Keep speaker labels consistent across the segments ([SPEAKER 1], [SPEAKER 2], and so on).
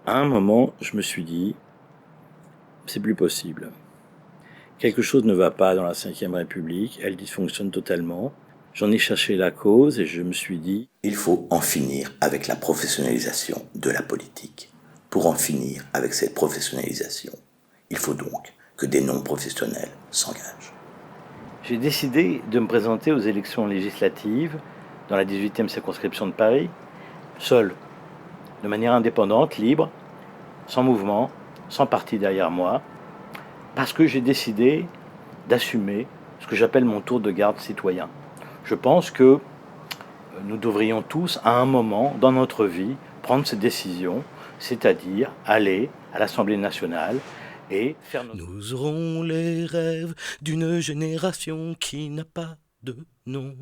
[SPEAKER 1] À un moment, je me suis dit, c'est plus possible. Quelque chose ne va pas dans la Ve République, elle dysfonctionne totalement. J'en ai cherché la cause et je me suis dit,
[SPEAKER 2] Il faut en finir avec la professionnalisation de la politique. Pour en finir avec cette professionnalisation, il faut donc que des non-professionnels s'engagent.
[SPEAKER 1] j'ai décidé de me présenter aux élections législatives dans la 18e circonscription de Paris, seul, de manière indépendante, libre, sans mouvement, sans parti derrière moi, parce que j'ai décidé d'assumer ce que j'appelle mon tour de garde citoyen. Je pense que nous devrions tous, à un moment dans notre vie, prendre cette décision, c'est-à-dire aller à l'Assemblée nationale et faire notre...
[SPEAKER 3] Nous aurons les rêves d'une génération qui n'a pas de nom.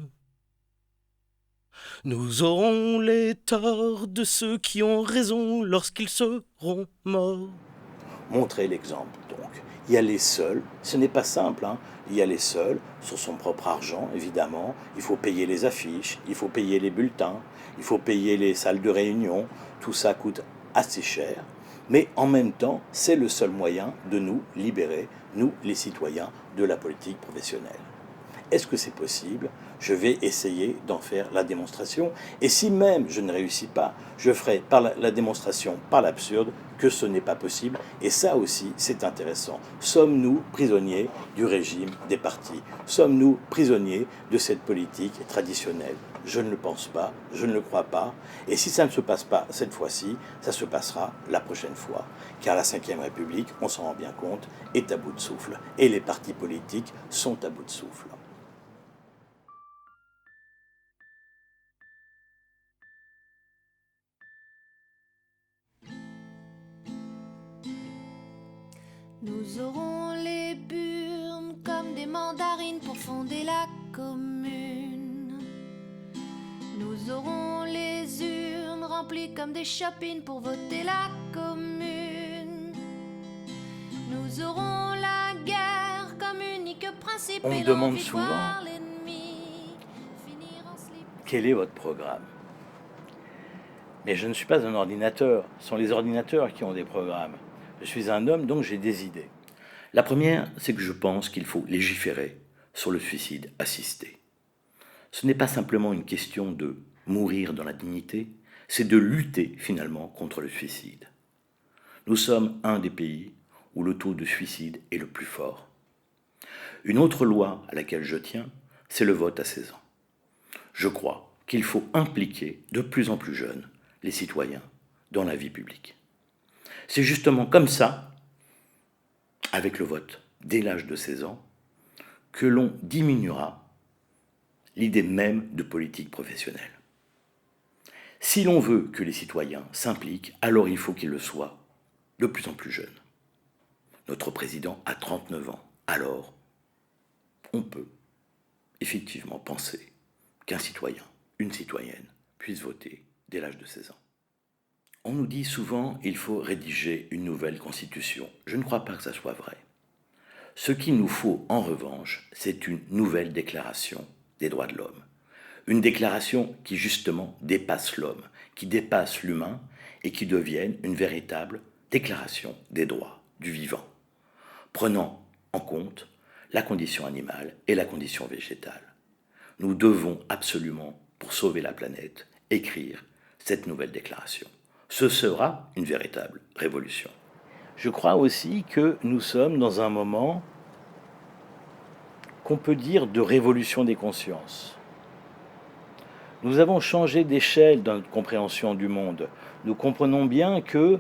[SPEAKER 3] Nous aurons les torts de ceux qui ont raison lorsqu'ils seront morts.
[SPEAKER 1] Montrer l'exemple, donc. Y aller seul, ce n'est pas simple, hein. Y aller seul, sur son propre argent, évidemment. Il faut payer les affiches, il faut payer les bulletins, il faut payer les salles de réunion. Tout ça coûte assez cher. Mais en même temps, c'est le seul moyen de nous libérer, nous, les citoyens, de la politique professionnelle. Est-ce que c'est possible? Je vais essayer d'en faire la démonstration. Et si même je ne réussis pas, je ferai par la démonstration par l'absurde que ce n'est pas possible. Et ça aussi, c'est intéressant. Sommes-nous prisonniers du régime des partis? Sommes-nous prisonniers de cette politique traditionnelle? Je ne le pense pas, je ne le crois pas. Et si ça ne se passe pas cette fois-ci, ça se passera la prochaine fois. Car la Ve République, on s'en rend bien compte, est à bout de souffle. Et les partis politiques sont à bout de souffle.
[SPEAKER 4] Nous aurons les burnes comme des mandarines pour fonder la commune. Nous aurons les urnes remplies comme des chopines pour voter la commune. Nous aurons la guerre comme unique principe
[SPEAKER 1] On
[SPEAKER 4] et
[SPEAKER 1] me demande
[SPEAKER 4] l'envie de
[SPEAKER 1] souvent
[SPEAKER 4] voir l'ennemi finir en slip.
[SPEAKER 1] quel est votre programme. Mais je ne suis pas un ordinateur, ce sont les ordinateurs qui ont des programmes. Je suis un homme, donc j'ai des idées. La première, c'est que je pense qu'il faut légiférer sur le suicide assisté. Ce n'est pas simplement une question de mourir dans la dignité, c'est de lutter finalement contre le suicide. Nous sommes un des pays où le taux de suicide est le plus fort. Une autre loi à laquelle je tiens, c'est le vote à 16 ans. Je crois qu'il faut impliquer de plus en plus jeunes les citoyens dans la vie publique. C'est justement comme ça, avec le vote dès l'âge de 16 ans, que l'on diminuera l'idée même de politique professionnelle. Si l'on veut que les citoyens s'impliquent, alors il faut qu'ils le soient de plus en plus jeunes. Notre président a 39 ans, alors on peut effectivement penser qu'un citoyen, une citoyenne, puisse voter dès l'âge de 16 ans. On nous dit souvent qu'il faut rédiger une nouvelle constitution. Je ne crois pas que ça soit vrai. Ce qu'il nous faut, en revanche, c'est une nouvelle déclaration des droits de l'homme. Une déclaration qui, justement, dépasse l'homme, qui dépasse l'humain et qui devienne une véritable déclaration des droits du vivant, prenant en compte la condition animale et la condition végétale. Nous devons absolument, pour sauver la planète, écrire cette nouvelle déclaration. Ce sera une véritable révolution. Je crois aussi que nous sommes dans un moment qu'on peut dire de révolution des consciences. Nous avons changé d'échelle dans notre compréhension du monde. Nous comprenons bien que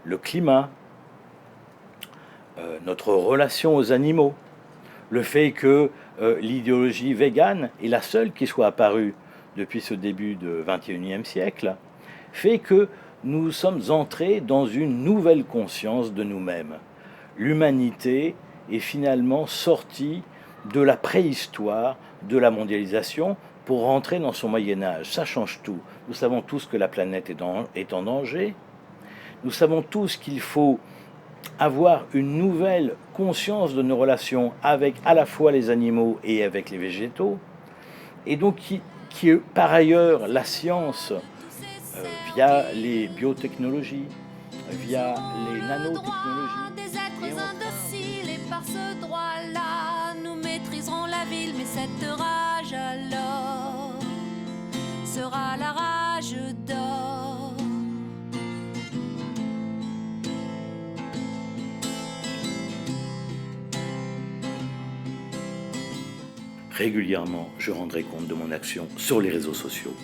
[SPEAKER 1] le climat, notre relation aux animaux, le fait que l'idéologie végane est la seule qui soit apparue depuis ce début du XXIe siècle, fait que nous sommes entrés dans une nouvelle conscience de nous-mêmes. L'humanité est finalement sortie de la préhistoire, de la mondialisation, pour rentrer dans son Moyen Âge. Ça change tout. Nous savons tous que la planète est en danger. Nous savons tous qu'il faut avoir une nouvelle conscience de nos relations avec à la fois les animaux et avec les végétaux. Et donc par ailleurs, la science, via les biotechnologies, via les nanotechnologies.
[SPEAKER 4] Des êtres indociles et par ce droit-là, nous maîtriserons la ville, mais cette rage alors sera la rage d'or.
[SPEAKER 1] Régulièrement, je rendrai compte de mon action sur les réseaux sociaux.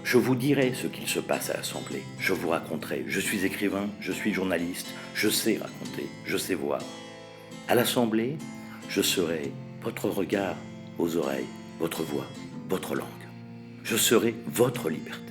[SPEAKER 1] Je vous dirai ce qu'il se passe à l'Assemblée. Je vous raconterai. Je suis écrivain, je suis journaliste, je sais raconter, je sais voir. À l'Assemblée, je serai votre regard, vos oreilles, votre voix, votre langue. Je serai votre liberté.